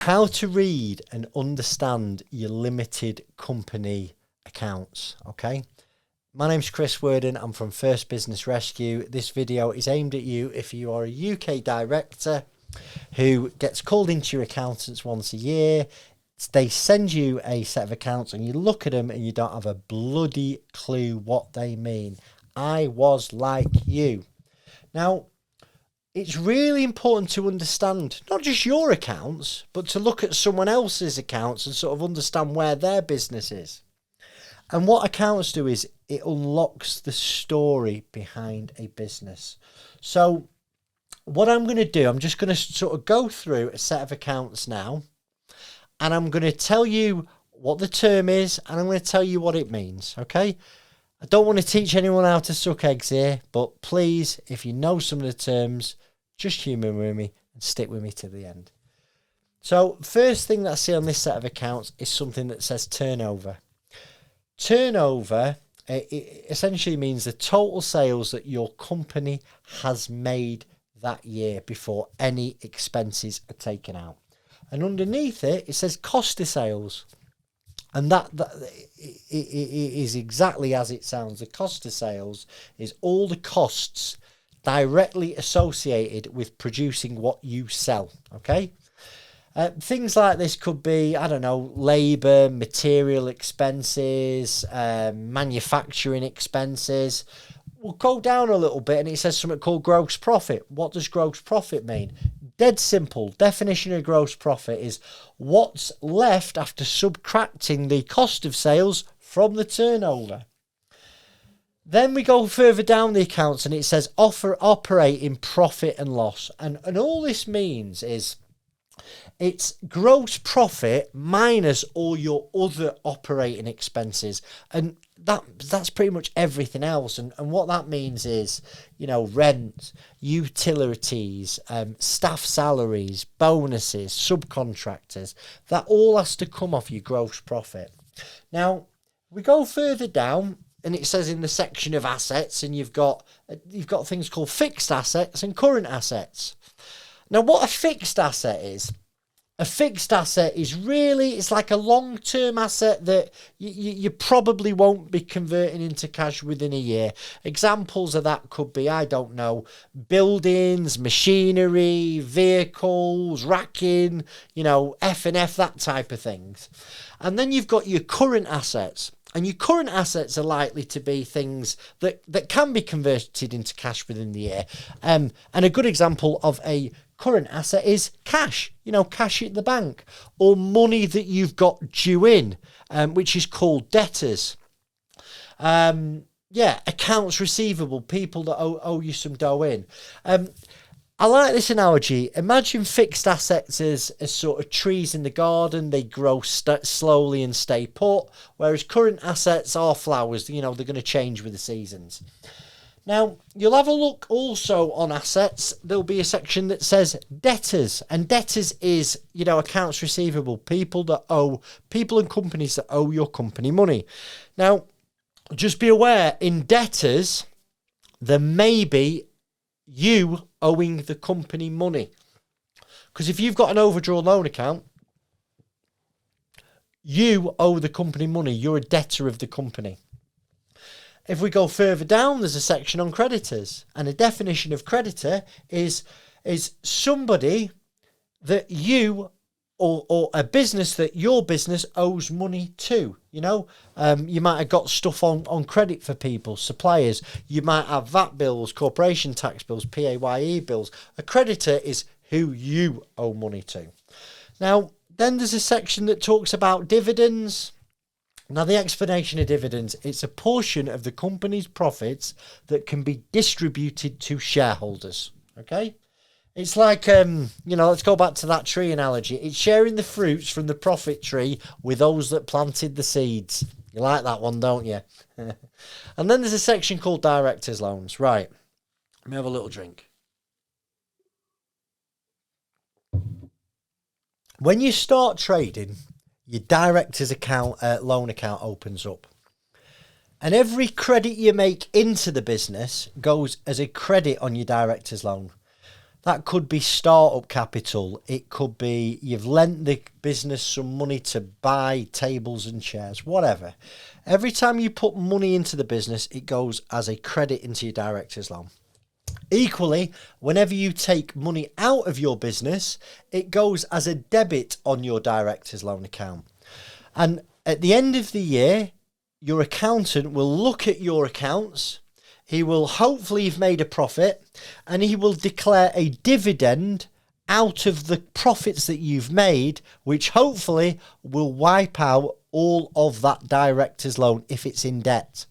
How to read and understand your limited company accounts. Okay, my name's Chris Worden. I'm from First Business Rescue. This video is aimed at you if you are a UK director who gets called into your accountants once a year. They send you a set of accounts and you look at them and you don't have a bloody clue what they mean. I was like you. Now, it's really important to understand not just your accounts, but to look at someone else's accounts and sort of understand where their business is. And what accounts do is it unlocks the story behind a business. So what I'm going to do, I'm just going to sort of go through a set of accounts now, and I'm going to tell you what the term is, and I'm going to tell you what it means, okay? I don't want to teach anyone how to suck eggs here, but please, if you know some of the terms, just humour with me and stick with me to the end. So first thing that I see on this set of accounts is something that says turnover. Turnover it essentially means the total sales that your company has made that year before any expenses are taken out. And underneath it, it says cost of sales. And that is exactly as it sounds. The cost of sales is all the costs directly associated with producing what you sell, okay? Things like this could be, I don't know, labour, material expenses, manufacturing expenses. We'll go down a little bit and it says something called gross profit. What does gross profit mean? Dead simple. Definition of gross profit is what's left after subtracting the cost of sales from the turnover. Then we go further down the accounts and it says operating profit and loss. And all this means is it's gross profit minus all your other operating expenses. And that's pretty much everything else. And what that means is, you know, rent, utilities, staff salaries, bonuses, subcontractors. That all has to come off your gross profit. Now, we go further down and it says in the section of assets, and you've got things called fixed assets and current assets. Now, what a fixed asset is, a fixed asset is really, it's like a long-term asset that you probably won't be converting into cash within a year. Examples of that could be, I don't know, buildings, machinery, vehicles, racking, you know, F&F, that type of things. And then you've got your current assets. And your current assets are likely to be things that can be converted into cash within the year. And a good example of a current asset is cash, you know, cash at the bank, or money that you've got due in, which is called debtors. Accounts receivable, people that owe you some dough in. I like this analogy. Imagine fixed assets as sort of trees in the garden. They grow slowly and stay put, whereas current assets are flowers. You know, they're going to change with the seasons. Now, you'll have a look also on assets. There'll be a section that says debtors. And debtors is, you know, accounts receivable, people and companies that owe your company money. Now, just be aware, in debtors, there may be you owing the company money. Because if you've got an overdrawn loan account, you owe the company money. You're a debtor of the company. If we go further down, there's a section on creditors. And a definition of creditor is somebody that you or a business that your business owes money to. You know, you might have got stuff on credit for people, suppliers. You might have VAT bills, corporation tax bills, PAYE bills. A creditor is who you owe money to. Now, then there's a section that talks about dividends. Now, the explanation of dividends, it's a portion of the company's profits that can be distributed to shareholders. Okay? It's like, let's go back to that tree analogy. It's sharing the fruits from the profit tree with those that planted the seeds. You like that one, don't you? And then there's a section called director's loans. Right. Let me have a little drink. When you start trading, your director's loan account opens up. And every credit you make into the business goes as a credit on your director's loan. That could be startup capital. It could be you've lent the business some money to buy tables and chairs, whatever. Every time you put money into the business, it goes as a credit into your director's loan. Equally, whenever you take money out of your business, it goes as a debit on your director's loan account. And at the end of the year, your accountant will look at your accounts. He will hopefully have made a profit, and he will declare a dividend out of the profits that you've made, which hopefully will wipe out all of that director's loan if it's in debt.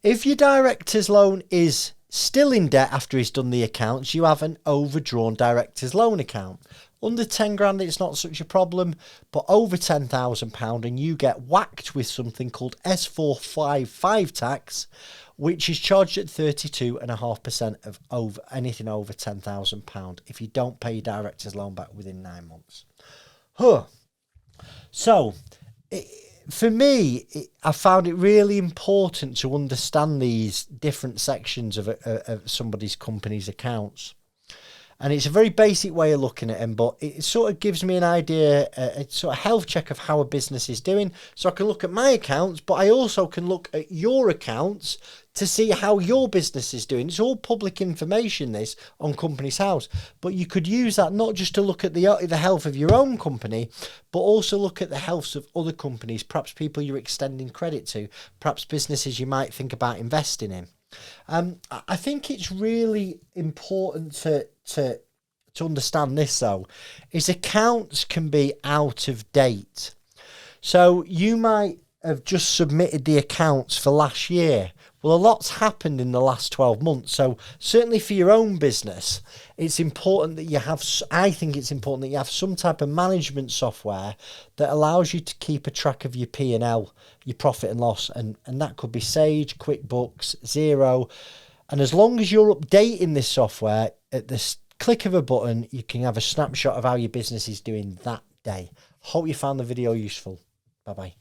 If your director's loan is still in debt after he's done the accounts, you have an overdrawn director's loan account. Under 10 grand, it's not such a problem, but over £10,000 and you get whacked with something called S455 tax, which is charged at 32.5% of over anything over £10,000 if you don't pay your director's loan back within 9 months. So, for me, I found it really important to understand these different sections of somebody's company's accounts. And it's a very basic way of looking at them, but it sort of gives me an idea, a sort of health check of how a business is doing. So I can look at my accounts, but I also can look at your accounts to see how your business is doing. It's all public information, this, on Companies House. But you could use that not just to look at the health of your own company, but also look at the health of other companies, perhaps people you're extending credit to, perhaps businesses you might think about investing in. I think it's really important to understand this, though, is accounts can be out of date. So you might have just submitted the accounts for last year. Well, a lot's happened in the last 12 months. So certainly for your own business, it's important that you have, I think it's important that you have some type of management software that allows you to keep a track of your P&L, your profit and loss. And that could be Sage, QuickBooks, Xero. And as long as you're updating this software, at the click of a button, you can have a snapshot of how your business is doing that day. Hope you found the video useful. Bye-bye.